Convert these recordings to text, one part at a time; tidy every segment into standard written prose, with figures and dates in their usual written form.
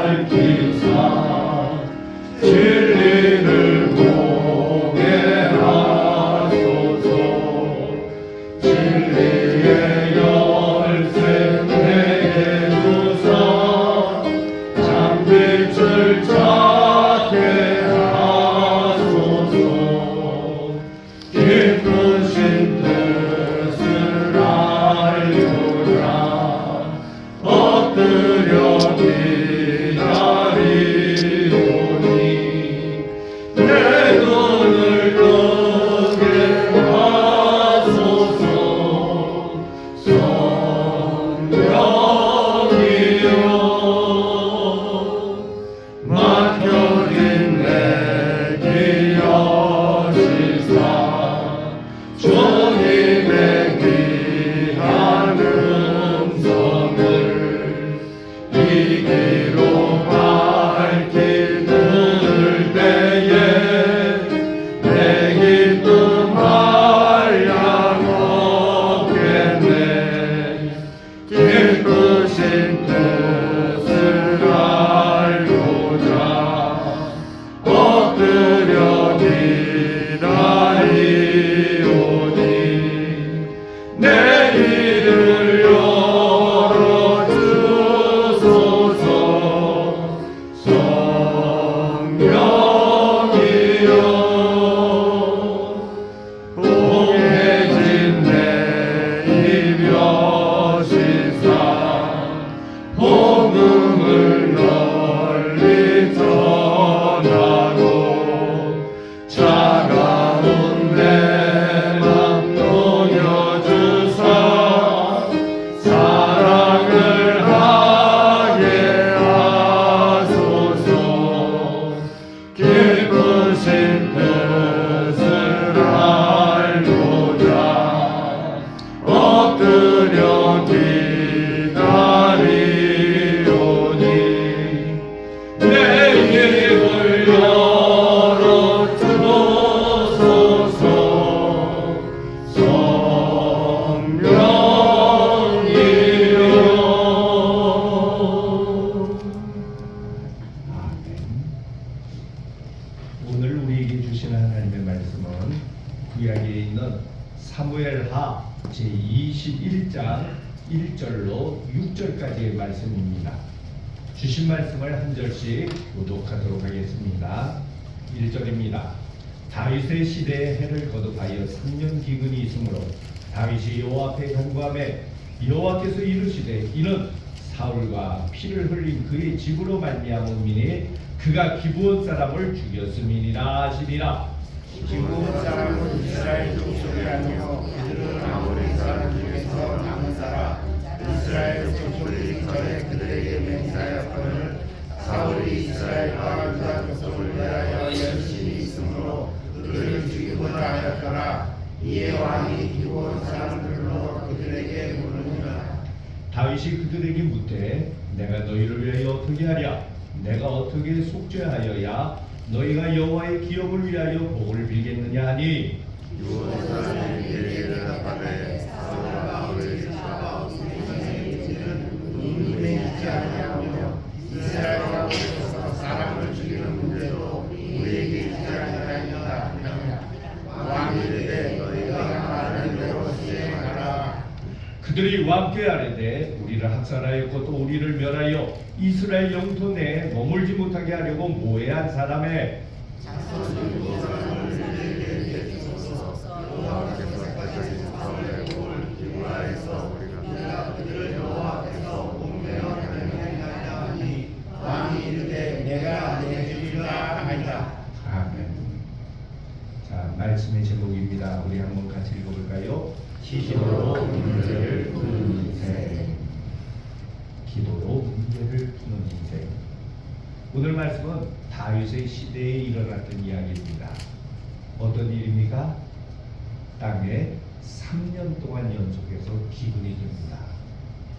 밝히사 진리를 보게 하소서. 진리의 열쇠 내게 주사 참빛을 찾게 하소서. 기쁘신 뜻을 알고자 엎드려 기다리오니 내 눈을 뜨게 하소서. 성령이여 맡겨진 내게 여시사 주님의 귀한 음성을 이 귀로 밝히는 때에 내 기쁨 한량 없겠네. 기쁘신 뜻을 알고자 엎드려 기다리오니 내 이를 열어주소서. 성령이여 봉해진 내 입 여시사 복음을 널리 전하고 차가운 내 맘 녹여주사 사랑을 하게 하소서. 기쁘신 뜻을 알고자 엎드려 기다리오니 내 입을 열어주소서. 성령이여. 오늘 우리에게 주시는 하나님의 말씀은 구약에 있는 사무엘하 제21장 1절로 6절까지의 말씀입니다. 주신 말씀을 한 절씩 교독하도록 하겠습니다. 1절입니다. 다윗의 시대에 해를 거듭하여 3년 기근이 있으므로 다윗이 여호와 앞에 간구하매 여호와께서 이르시되 이는 사울과 피를 흘린 그의 집으로 말미암음이니 그가 기브온 사람을 죽였음이니라 하시니라. 기브온 사람은 이스라엘 족속이 아니요 그들은 아모리 사람 중에서 남은 사람. 이스라엘 족속이 전에 그들에게 맹세하였거늘 사울이 이스라엘과 유다 족속을 위하여 열심히 있으므로 그들을 죽이고자 하였더라. 이에 왕이 기브온 사람들로 그들에게 물으니라. 다윗이 그들에게 묻되 내가 너희를 위하여 어떻게 하랴? 내가 어떻게 속죄하여야 너희가 여호와의 기업을 위하여 복을 빌겠느냐 하니 기브온 사람이 그에게 대답하되 사울과 그의 집사가 우리는 있지 아니하며 이스라엘 가운데서 사람을 죽이는 문제도 우리에게 있지 아니하니라. 왕이 이르되 너희가 말하는 대로 시행하라. 그들이 왕께 아뢰되 우리를 학살하였고 또 우리를 멸하여 이스라엘 영토 내에 머물지 못하게 하려고 모해한 사람의 왕이 이르되 내가 내 주리라 하니라. 아멘. 자, 말씀의 제목입니다. 우리 한번 같이 읽어볼까요? 기도로 문제를 푸는 인생. 기도로 문제를 푸는 인생. 오늘 말씀은 다윗의 시대에 일어났던 이야기입니다. 어떤 일입니까? 땅에 3년 동안 연속해서 기근이 됩니다.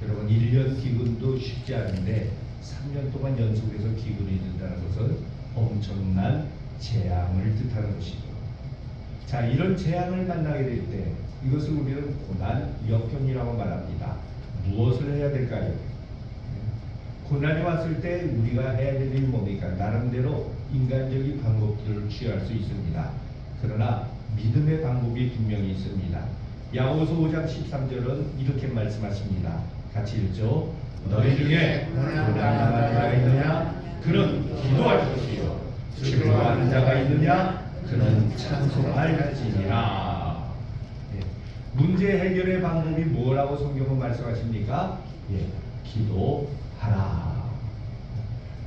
여러분 1년 기근도 쉽지 않은데 3년 동안 연속해서 기근이 된다는 것은 엄청난 재앙을 뜻하는 것이죠. 자, 이런 재앙을 만나게 될 때 이것을 우리는 고난, 역경이라고 말합니다. 무엇을 해야 될까요? 고난이 왔을 때 우리가 해야 될 일이 뭡니까? 나름대로 인간적인 방법들을 취할 수 있습니다. 그러나 믿음의 방법이 분명히 있습니다. 야고보서 5장 13절은 이렇게 말씀하십니다. 같이 읽죠. 너희 중에 고난당하는 자가 있느냐? 그는 기도할 것이요. 즐거워하는 자가 있느냐? 그는 찬송할지니라. 예. 문제 해결의 방법이 뭐라고 성경은 말씀하십니까? 예. 기도하라.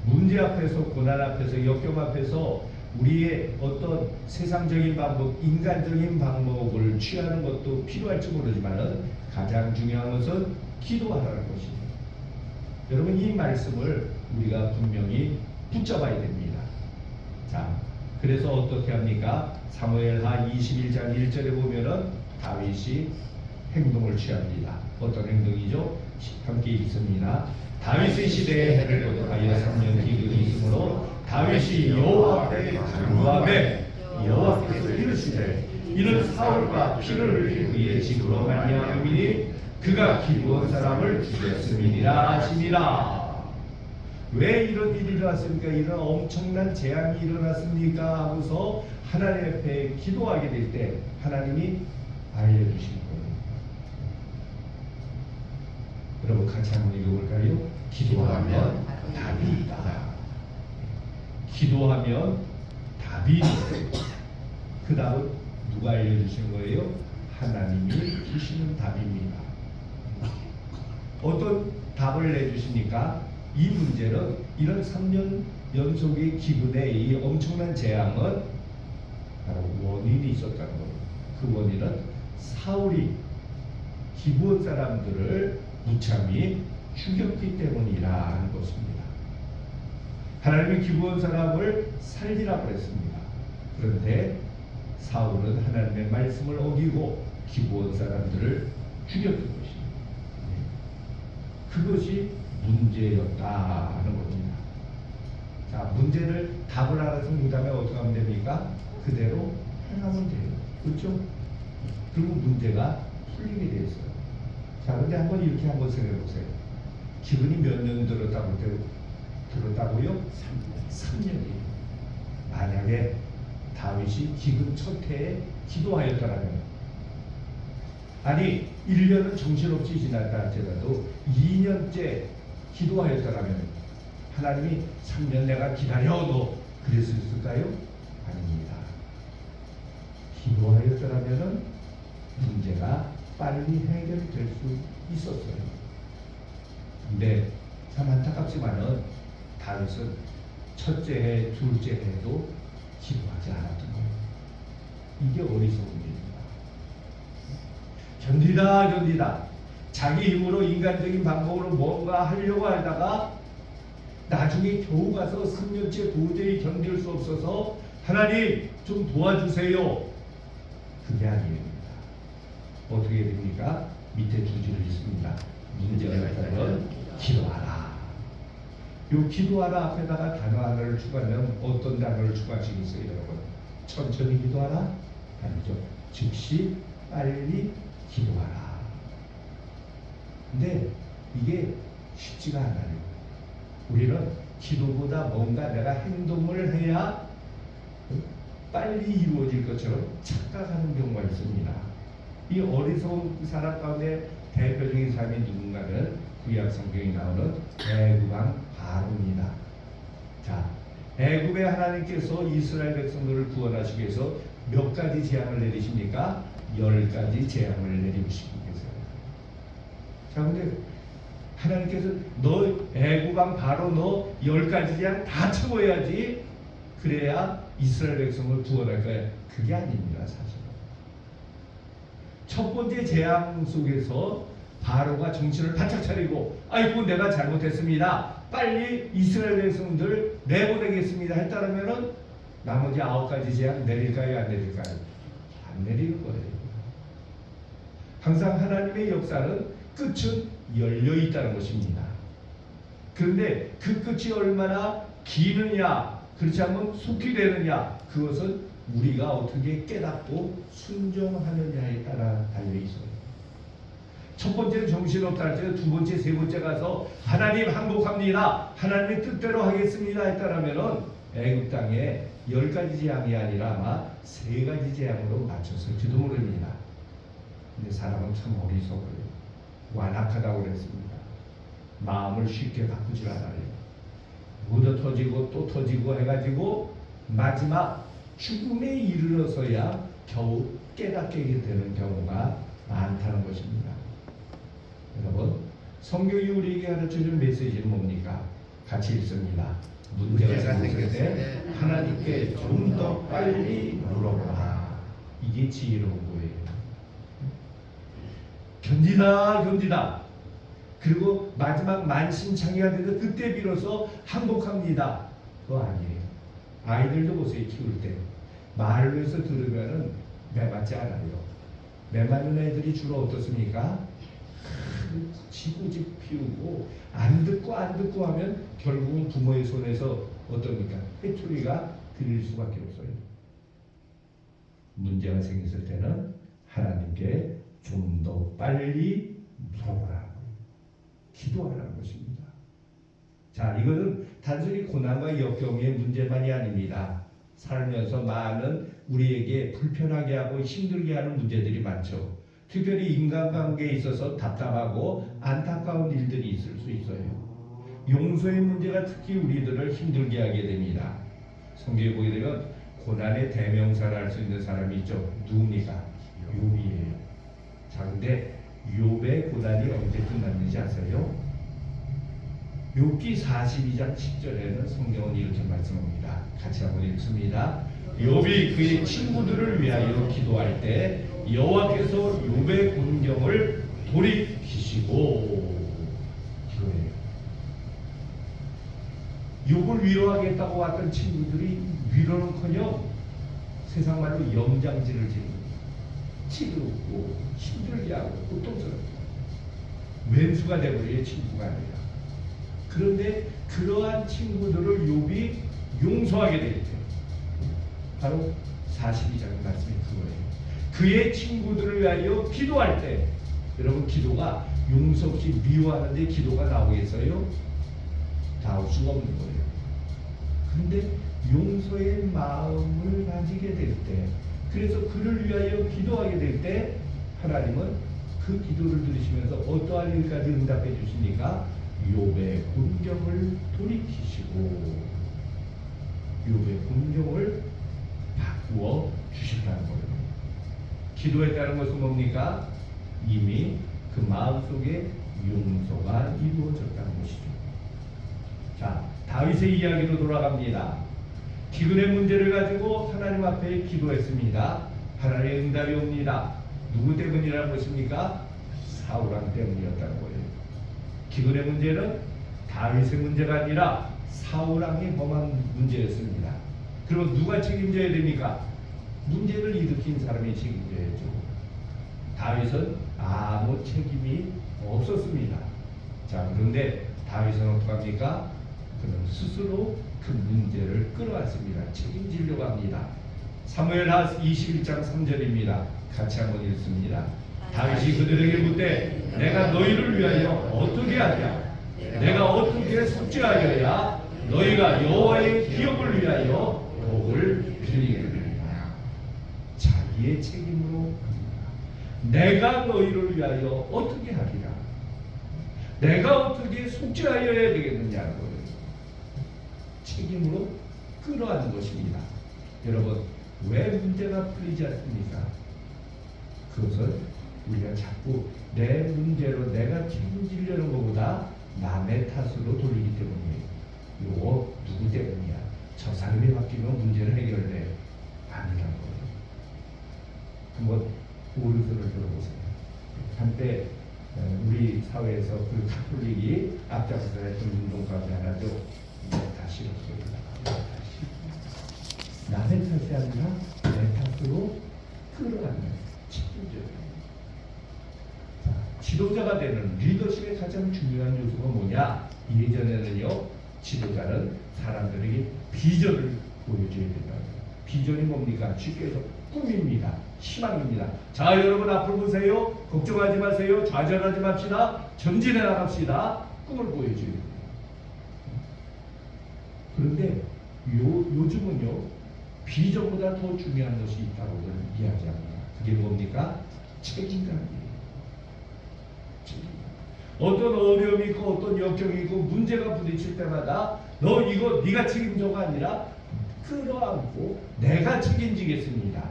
문제 앞에서, 고난 앞에서, 역경 앞에서 우리의 어떤 세상적인 방법, 인간적인 방법을 취하는 것도 필요할지 모르지만 가장 중요한 것은 기도하라는 것입니다. 여러분, 이 말씀을 우리가 분명히 붙잡아야 됩니다. 자, 그래서 어떻게 합니까? 사무엘하 21장 1절에 보면은 다윗이 행동을 취합니다. 어떤 행동이죠? 함께 읽습니다. 다윗의 시대에 해를 거듭하여 3년 기근이 있으므로 다윗이 여호와 앞에 간구하매 여호와께서 이르시되 이는 사울과 피를 흘린 그의 집으로 말미암음이니 그가 기브온 사람을 죽였음이니라 하시니라. 왜 이런 일이 일어났습니까? 이런 엄청난 재앙이 일어났습니까? 하고서 하나님 앞에 기도하게 될 때 하나님이 알려주신 거예요. 여러분 같이 한번 읽어볼까요? 기도하면 답이 있다. 기도하면 답이 있어요. 그 다음 누가 알려주신 거예요? 하나님이 주시는 답입니다. 어떤 답을 내주시니까 이 문제는 이런 3년 연속의 기근의 이 엄청난 재앙은 바로 원인이 있었다는 겁니다. 그 원인은 사울이 기브온 사람들을 무참히 죽였기 때문이라는 것입니다. 하나님이 기브온 사람을 살리라고 했습니다. 그런데 사울은 하나님의 말씀을 어기고 기브온 사람들을 죽였던 것입니다. 그것이 문제였다는 겁니다. 자, 문제를 답을 알았으면 그 다음에 어떻게 하면 됩니까? 그대로 행하면 돼요. 그렇죠? 그리고 문제가 풀리게 되어 있어요. 자, 근데 한번 이렇게 한번 생각해 보세요. 기근이 몇 년 들었다고요? 3년이에요. 만약에 다윗이 기근 첫 해에 기도하였더라면, 아니 1년은 정신없이 지났다 할지라도 2년째 기도하였더라면 하나님이 3년 내가 기다려 너 그랬을까요? 아닙니다. 기도하였더라면 문제가 빨리 해결될 수 있었어요. 근데 참 안타깝지만은 다윗은 첫째 해, 둘째 해도 기도하지 않았던 거예요. 이게 어리석은 일입니다. 견디다 자기 힘으로 인간적인 방법으로 뭔가 하려고 하다가 나중에 겨우 가서 3년째 도저히 견딜 수 없어서 하나님 좀 도와주세요. 그게 아닙니다. 어떻게 됩니까? 밑에 두 줄을 있습니다. 문제가 있다면 기도하라. 요 기도하라 앞에다가 단어 하나를 추가하면 어떤 단어를 추가하시겠어요, 여러분? 천천히 기도하라? 아니죠. 즉시 빨리 기도하라. 근데 이게 쉽지가 않아요. 우리는 기도보다 뭔가 내가 행동을 해야 빨리 이루어질 것처럼 착각하는 경우가 있습니다. 이 어리석은 사람 가운데 대표적인 사람이 누군가는 구약 성경에 나오는 애굽왕 바로입니다. 자, 애굽의 하나님께서 이스라엘 백성들을 구원하시기 위해서 몇 가지 재앙을 내리십니까? 10가지 재앙을 내리시고 계세요. 자, 근데 하나님께서 너 애굽왕 바로 너 10가지 재앙 다 쳐야지 그래야 이스라엘 백성을 구원할 거야. 그게 아닙니다, 사실. 첫 번째 재앙 속에서 바로가 정신을 바짝 차리고 아이고 내가 잘못했습니다. 빨리 이스라엘 백성들 내보내겠습니다 했다면은 나머지 9가지 재앙 내릴까요? 안 내릴까요? 안 내릴 거예요. 항상 하나님의 역사는 끝은 열려 있다는 것입니다. 그런데 그 끝이 얼마나 기느냐, 그렇지 않으면 속히 되느냐, 그것은 우리가 어떻게 깨닫고 순종하느냐에 따라 달려 있어요. 첫 번째는 정신없다 할때 두 번째, 세 번째 가서 하나님 항복합니다. 하나님의 뜻대로 하겠습니다 했다라면은 애굽 땅에 10가지 재앙이 아니라 아마 3가지 재앙으로 맞췄을지도 모릅니다. 근데 사람은 참 어리석어요. 완악하다고 그랬습니다. 마음을 쉽게 바꾸질 않아요. 묻어 터지고 또 터지고 해가지고 마지막 죽음에 이르러서야 겨우 깨닫게 되는 경우가 많다는 것입니다. 여러분, 성경이 우리에게 가르쳐준 메시지는 뭡니까? 같이 읽습니다. 문제가 생겼을 때 하나님께 좀 더 빨리 물어보라. 이게 지혜로운 거예요. 견디다. 그리고 마지막 만신창이가 돼서 그때 비로소 항복합니다. 그거 아니에요. 아이들도 보세요. 키울 때 말을 해서 들으면은 매 맞지 않아요. 매 맞는 애들이 주로 어떻습니까? 지고집 피우고 안 듣고 하면 결국은 부모의 손에서 어떻습니까? 회초리가 들릴 수밖에 없어요. 문제가 생겼을 때는 하나님께 좀 더 빨리 물어보라고 기도하라는 것입니다. 자, 이거는 단순히 고난과 역경의 문제만이 아닙니다. 살면서 많은 우리에게 불편하게 하고 힘들게 하는 문제들이 많죠. 특별히 인간관계에 있어서 답답하고 안타까운 일들이 있을 수 있어요. 용서의 문제가 특히 우리들을 힘들게 하게 됩니다. 성경에 보게 되면 고난의 대명사를 할 수 있는 사람이 있죠. 누굽니까? 욥이에요. 자, 근데 욥의 고난이 언제 끝났는지 아세요? 욥기 42장 10절에는 성경은 이렇게 말씀합니다. 같이 한번 읽습니다. 욥이 그의 친구들을 위하여 기도할 때 여호와께서 욥의 곤경을 돌이키시고, 이거예요. 욥을 위로하겠다고 왔던 친구들이 위로는커녕 세상 말로 염장질을 지르고 치르고 힘들게 하고 고통스럽고 왼수가 되버려요. 친구가 아니라. 그런데 그러한 친구들을 욥이 용서하게 될 때 바로 42장의 말씀이 그거예요. 그의 친구들을 위하여 기도할 때, 여러분, 기도가 용서 없이 미워하는데 기도가 나오겠어요? 나올 수가 없는 거예요. 그런데 용서의 마음을 가지게 될 때, 그래서 그를 위하여 기도하게 될 때 하나님은 그 기도를 들으시면서 어떠한 일까지 응답해 주십니까? 욥의 곤경을 돌이키시고 욥의 곤경을 바꾸어 주신다는 거예요. 기도했다는 것은 뭡니까? 이미 그 마음속에 용서가 이루어졌다는 것이죠. 자, 다윗의 이야기로 돌아갑니다. 기근의 문제를 가지고 하나님 앞에 기도했습니다. 하나님의 응답이 옵니다. 누구 때문이라는 것입니까? 사울왕 때문이었다는 거예요. 기근의 문제는 다윗의 문제가 아니라 사울왕이 범한 문제였습니다. 그럼 누가 책임져야 됩니까? 문제를 일으킨 사람이 책임져야죠. 다윗은 아무 책임이 없었습니다. 자, 그런데 다윗은 어떡합니까? 그는 스스로 그 문제를 끌어왔습니다. 책임지려고 합니다. 사무엘하 21장 3절입니다. 같이 한번 읽습니다. 다윗이 그들에게 묻되 내가 너희를 위하여 어떻게 하랴? 내가 어떻게 속죄하여야 너희가 여호와의 기업을 위하여 복을 빌리겠느냐? 자기의 책임으로 합니다. 내가 너희를 위하여 어떻게 하리라? 내가 어떻게 속죄하여야 되겠느냐는 거예요. 책임으로 끌어안는 것입니다. 여러분, 왜 문제가 풀리지 않습니까? 그것은 우리가 자꾸 내 문제로 내가 책임지려는 것보다 남의 탓으로 돌리기 때문이에요. 이거 누구 때문이야? 저 사람이 바뀌면 문제는 해결돼. 아니라는 거예요. 한번 오른손을 들어보세요. 한때 우리 사회에서 그 카톨릭이 앞장서서 했던 운동 가운데 하나죠. 다시 없어요. 남의 탓이 아니라 내 탓으로 끌어가는 책임져요. 지도자가 되는 리더십의 가장 중요한 요소가 뭐냐? 예전에는요, 지도자는 사람들에게 비전을 보여줘야 된다. 비전이 뭡니까? 쉽게 해서 꿈입니다. 희망입니다. 자, 여러분 앞으로 보세요. 걱정하지 마세요. 좌절하지 맙시다. 전진해 나갑시다. 꿈을 보여줘요. 그런데 요즘은요, 비전보다 더 중요한 것이 있다고 저는 이야기합니다. 그게 뭡니까? 책임감이에요. 책임감. 어떤 어려움이 있고 어떤 역경이 있고 문제가 부딪힐 때마다 너 이거 네가 책임져가 아니라 끌어안고 내가 책임지겠습니다.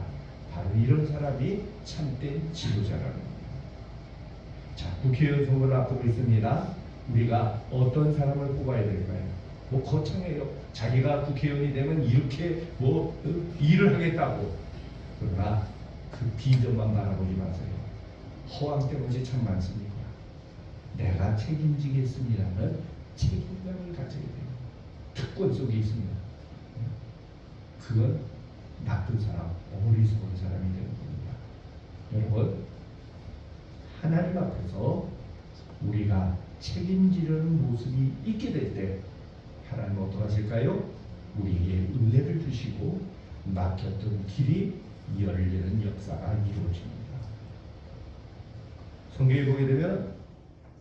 바로 이런 사람이 참된 지도자라는 겁니다. 자, 국회의원 선거를 앞두고 있습니다. 우리가 어떤 사람을 뽑아야 될까요? 뭐 거창해요. 자기가 국회의원이 되면 이렇게 일을 하겠다고. 그러나 그 비전만 바라보지 마세요. 허황된 것이 참 많습니다. 내가 책임지겠습니다는 책임감을 가져야 돼요. 특권 속에 있습니다. 그건 나쁜 사람, 어리석은 사람이 되는 겁니다. 여러분, 하나님 앞에서 우리가 책임지려는 모습이 있게 될 때 하나님은 어떡하실까요? 우리에게 은혜를 주시고 막혔던 길이 열리는 역사가 이루어집니다. 성경에 보게 되면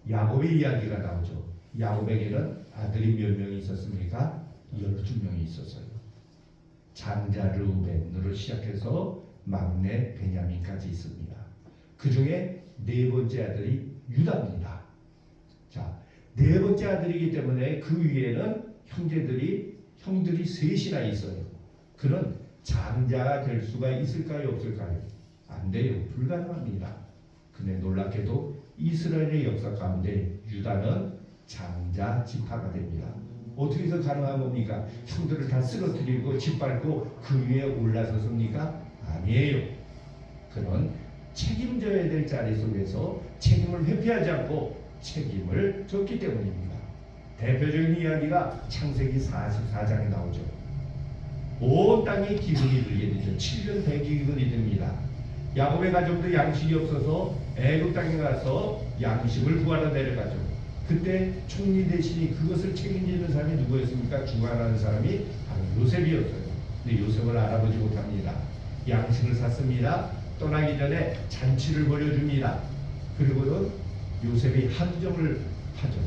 야곱의 이야기가 나오죠. 야곱에게는 아들이 몇 명이 있었습니까? 12명이 있었어요. 장자 르우벤으로 시작해서 막내 베냐민까지 있습니다. 그 중에 네 번째 아들이 유다입니다. 자, 네 번째 아들이기 때문에 그 위에는 형들이 셋이나 있어요. 그는 장자가 될 수가 있을까요, 없을까요? 안 돼요. 불가능합니다. 근데 놀랍게도 이스라엘의 역사 가운데 유다는 장자 지파가 됩니다. 어떻게 해서 가능한 겁니까? 형들을 다 쓰러뜨리고 짓밟고 그 위에 올라섰습니까? 아니에요. 그는 책임져야 될 자리 속에서 책임을 회피하지 않고 책임을 졌기 때문입니다. 대표적인 이야기가 창세기 44장에 나오죠. 온 땅이 기근이 들게 되죠. 7년 대기근이 됩니다. 야곱의 가족도 양식이 없어서 애굽 땅에 가서 양식을 구하러 내려가죠. 그때 총리 대신이 그것을 책임지는 사람이 누구였습니까? 주관하는 사람이 바로 요셉이었어요. 근데 요셉을 알아보지 못합니다. 양식을 샀습니다. 떠나기 전에 잔치를 벌여줍니다. 그리고는 요셉이 함정을 파죠.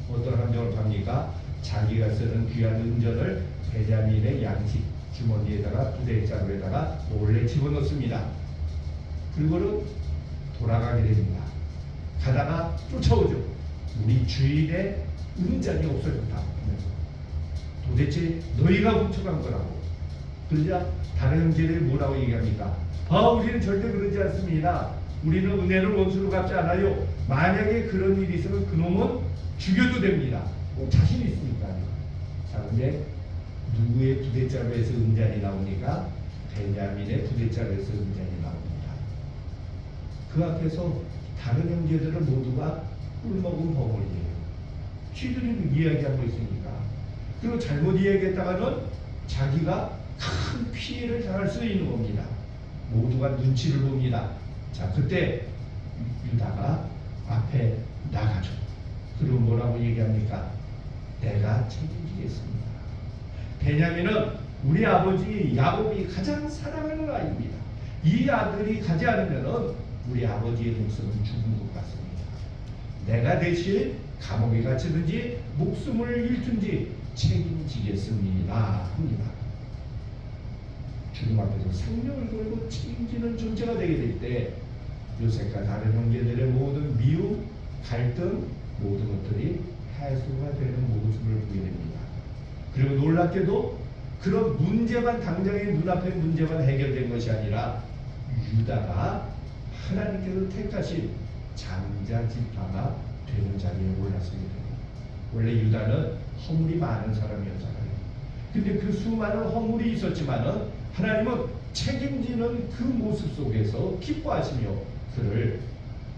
어떤 함정을 팝니까? 자기가 쓰는 귀한 은전을 베냐민의 양식 주머니에다가 부대자루에다가 몰래 집어넣습니다. 그리고는 돌아가게 됩니다. 가다가 쫓아오죠. 우리 주인의 은잔이 없어졌다. 도대체 너희가 훔쳐간 거라고. 그러자 다른 형제들이 뭐라고 얘기합니까? 우리는 절대 그러지 않습니다. 우리는 은혜를 원수로 갚지 않아요. 만약에 그런 일이 있으면 그놈은 죽여도 됩니다. 자신 있습니까? 자, 근데 누구의 부대자루에서 은잔이 나오니까 베냐민의 부대자루에서 은잔이 나옵니다. 그 앞에서 다른 형제들은 모두가 꿀먹은 버물이에요. 쥐들이 이야기하고 있으니까. 그리고 잘못 이야기했다가는 자기가 큰 피해를 당할 수 있는 겁니다. 모두가 눈치를 봅니다. 자, 그때 유다가 앞에 나가죠. 그리고 뭐라고 얘기합니까? 내가 책임지겠습니다. 베냐민은 우리 아버지 야곱이 가장 사랑하는 아이입니다. 이 아들이 가지 않으면 우리 아버지의 목숨은 죽은 것 같습니다. 내가 대신 감옥에 갇히든지 목숨을 잃든지 책임지겠습니다 합니다. 죽음 앞에서 생명을 걸고 책임지는 존재가 되게 될 때 요셉과 다른 형제들의 모든 미움, 갈등, 모든 것들이 해소가 되는 모습을 보게 됩니다. 그리고 놀랍게도 그런 문제만 당장의 눈앞의 문제만 해결된 것이 아니라 유다가 하나님께서 택하신 장자 지파가 되는 자리에 올랐습니다. 원래 유다는 허물이 많은 사람이었잖아요. 근데 그 수많은 허물이 있었지만은 하나님은 책임지는 그 모습 속에서 기뻐하시며 그를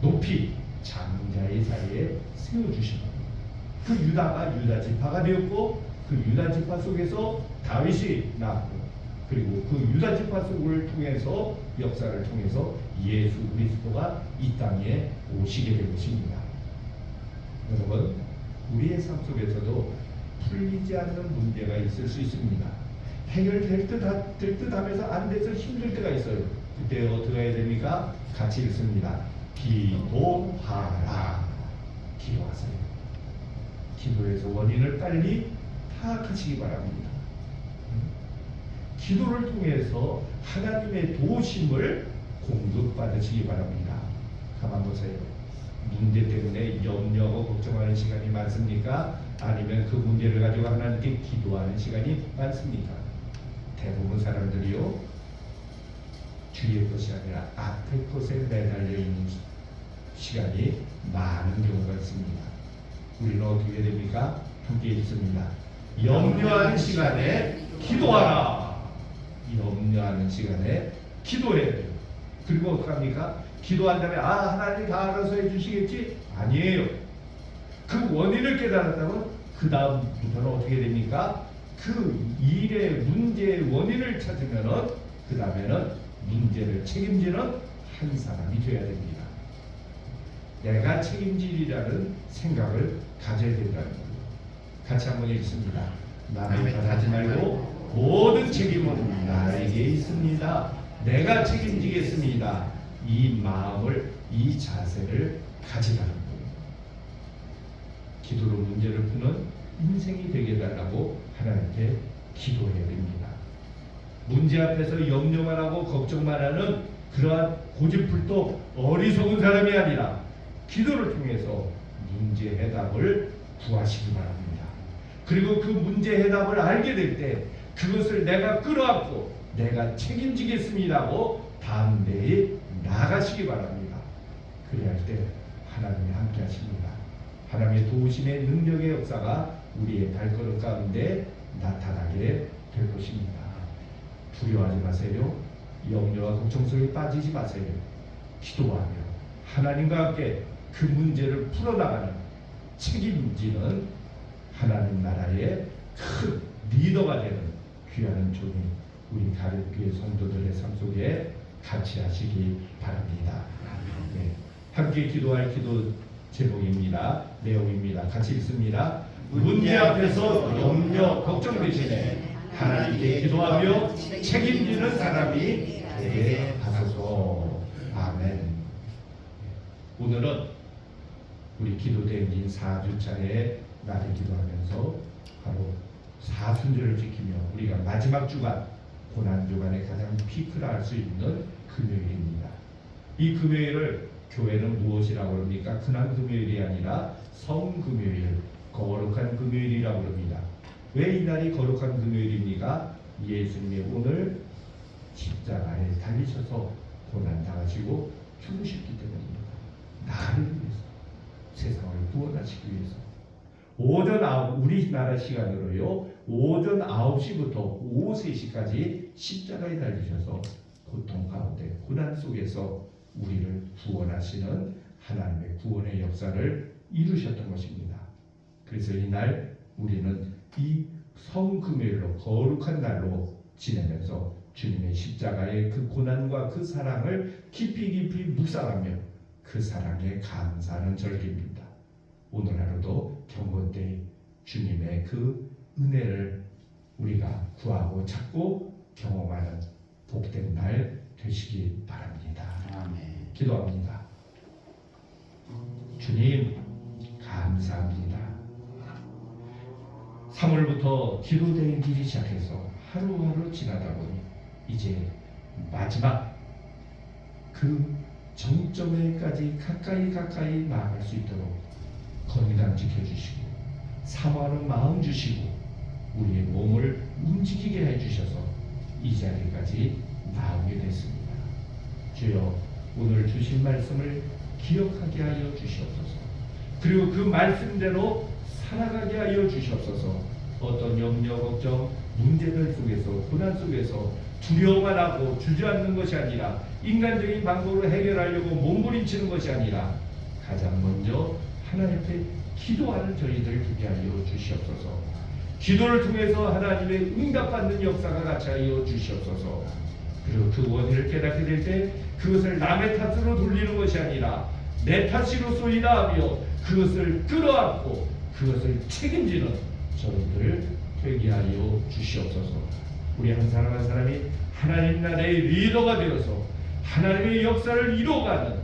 높이 장자의 자리에 세워주십니다. 그 유다가 유다 지파가 되었고 그 유다 지파 속에서 다윗이 나왔고 그리고 그 유다 지파 속을 통해서 역사를 통해서 예수 그리스도가 이 땅에 오시게 될 것입니다. 여러분, 우리의 삶 속에서도 풀리지 않는 문제가 있을 수 있습니다. 해결될 듯 하면서 안 돼서 힘들 때가 있어요. 그때 어떻게 해야 됩니까? 같이 읽습니다. 기도하라. 기도하세요. 기도해서 원인을 빨리 파악하시기 바랍니다. 기도를 통해서 하나님의 도우심을 공급받으시기 바랍니다. 가만 보세요. 문제 때문에 염려하고 걱정하는 시간이 많습니까? 아니면 그 문제를 가지고 하나님께 기도하는 시간이 많습니까? 대부분 사람들이요, 주위의 것이 아니라 앞의 것에 매달려 있는 시간이 많은 경우가 있습니다. 우리는 어떻게 해야 됩니까? 함께 있습니다. 염려하는 시간에 기도하라. 염려하는 시간에 기도해야 돼요. 그리고 어떡합니까? 기도한 다음에 하나님 다 알아서 해주시겠지? 아니에요. 그 원인을 깨달았다면 그 다음부터는 어떻게 됩니까? 그 일의 문제의 원인을 찾으면은 그 다음에는 문제를 책임지는 한 사람이 되어야 됩니다. 내가 책임지리라는 생각을 가져야 된다는 거예요. 같이 한번 읽습니다. 남을 탓하지 말고 모든 책임은 나에게 있습니다. 내가 책임지겠습니다. 이 마음을, 이 자세를 가지라는 거예요. 기도로 문제를 푸는 인생이 되게 해달라고 하나님께 기도해야 됩니다. 문제 앞에서 염려만 하고 걱정만 하는 그러한 고집불도 어리석은 사람이 아니라 기도를 통해서 문제 해답을 구하시기 바랍니다. 그리고 그 문제 해답을 알게 될 때 그것을 내가 끌어안고 내가 책임지겠습니다고 다음 내에 나가시기 바랍니다. 그래야 할 때 하나님이 함께 하십니다. 하나님의 도우심의 능력의 역사가 우리의 발걸음 가운데 나타나게 될 것입니다. 두려워하지 마세요. 염려와 걱정 속에 빠지지 마세요. 기도하며 하나님과 함께 그 문제를 풀어나가는 책임지는 하나님 나라의 큰 리더가 되는 귀한 종이 우리 가톨교회 성도들의 삶 속에 같이 하시기 바랍니다. 네. 함께 기도할 기도 제목입니다. 내용입니다. 같이 읽습니다. 문제 앞에서 염려 걱정 대신에 하나님께 기도하며 책임지는 사람이 되게 하소서. 아멘. 오늘은 우리 기도대행진 4주차에 나를 기도하면서 바로 사순절을 지키며 우리가 마지막 주간, 고난주간에 가장 피크라 할 수 있는 금요일입니다. 이 금요일을 교회는 무엇이라고 합니까? 그냥 금요일이 아니라 성금요일, 거룩한 금요일이라고 합니다. 왜 이 날이 거룩한 금요일입니까? 예수님이 오늘 십자가에 달리셔서 고난당하시고 죽으셨기 때문입니다. 나를 위해서, 세상을 구원하시기 위해서. 우리나라 시간으로요, 오전 9시부터 오후 3시까지 십자가에 달리셔서 고통 가운데 고난 속에서 우리를 구원하시는 하나님의 구원의 역사를 이루셨던 것입니다. 그래서 이날 우리는 이 성금요일로 거룩한 날로 지내면서 주님의 십자가의 그 고난과 그 사랑을 깊이 묵상하며 그 사랑에 감사하는 절기입니다. 오늘 하루도 경건때 주님의 그 은혜를 우리가 구하고 찾고 경험하는 복된 날 되시기 바랍니다. 아멘. 기도합니다. 주님 감사합니다. 3월부터 기도대행길이 시작해서 하루하루 지나다 보니 이제 마지막 그 정점에까지 가까이 나아갈 수 있도록 건강 지켜주시고 사모하는 마음 주시고 우리의 몸을 움직이게 해주셔서 이 자리까지 나오게 됐습니다. 주여 오늘 주신 말씀을 기억하게 하여 주시옵소서. 그리고 그 말씀대로 살아가게 하여 주시옵소서. 어떤 염려 걱정 문제들 속에서 고난 속에서 두려워만 하고 주저앉는 것이 아니라 인간적인 방법으로 해결하려고 몸부림치는 것이 아니라 가장 먼저 하나님 앞에 기도하는 저희들 되게 하여 주시옵소서. 기도를 통해서 하나님의 응답받는 역사가 같이 하여 주시옵소서. 그리고 그 원인을 깨닫게 될 때 그것을 남의 탓으로 돌리는 것이 아니라 내 탓이로소이다 하며 그것을 끌어안고 그것을 책임지는 저희들 되게 하여 주시옵소서. 우리 한 사람 한 사람이 하나님 나라의 리더가 되어서 하나님의 역사를 이뤄가는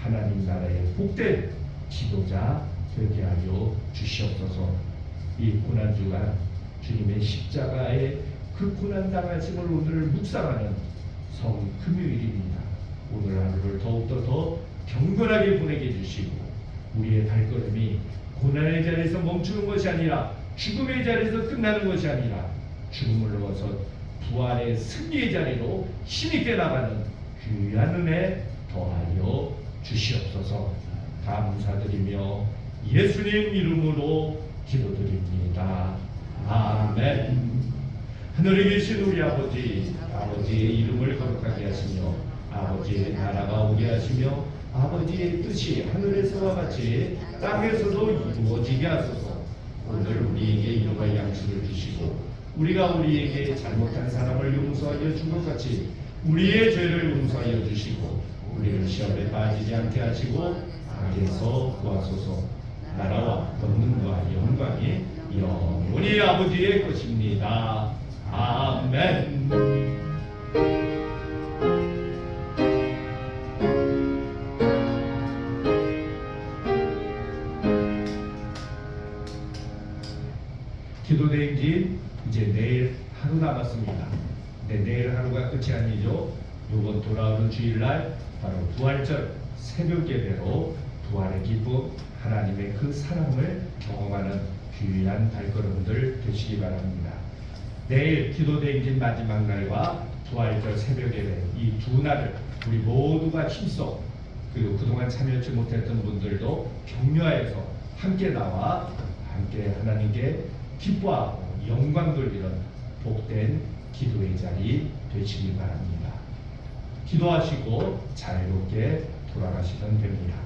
하나님 나라의 복된 지도자 되게 하여 주시옵소서. 이 고난주간 주님의 십자가의 그 고난 당하심을 오늘 묵상하는 성 금요일입니다. 오늘 하루를 더욱더 더 경건하게 보내게 해주시고 우리의 발걸음이 고난의 자리에서 멈추는 것이 아니라 죽음의 자리에서 끝나는 것이 아니라 죽음을 넘어서 부활의 승리의 자리로 힘있게 나가는 귀한 은혜 더하여 주시옵소서. 감사드리며 예수님 이름으로 기도드립니다. 아멘. 하늘에 계신 우리 아버지의 이름을 거룩하게 하시며 아버지의 나라가 오게 하시며 아버지의 뜻이 하늘에서와 같이 땅에서도 이루어지게 하소서. 오늘 우리에게 일용할 양식을 주시고 우리가 우리에게 잘못한 사람을 용서하여 준 것 같이 우리의 죄를 용서하여 주시고 우리를 시험에 빠지지 않게 하시고 악에서 구하소서. 나라와 권능과 영광이 영원히 아버지의 것입니다. 아멘. 기도대행진 이제 내일 하루 남았습니다. 내일 하루가 끝이 아니죠. 요번 돌아오는 주일날 바로 부활절 새벽 예배로 부활의 기쁨 하나님의 그 사랑을 경험하는 귀한 발걸음들 되시기 바랍니다. 내일 기도대행진 마지막 날과 부활절 새벽 예배 이 두 날을 우리 모두가 힘써 그리고 그동안 참여하지 못했던 분들도 격려해서 함께 나와 함께 하나님께 기뻐하고 영광 돌리는 복된 기도의 자리 되시기 바랍니다. 기도하시고 자유롭게 돌아가시면 됩니다.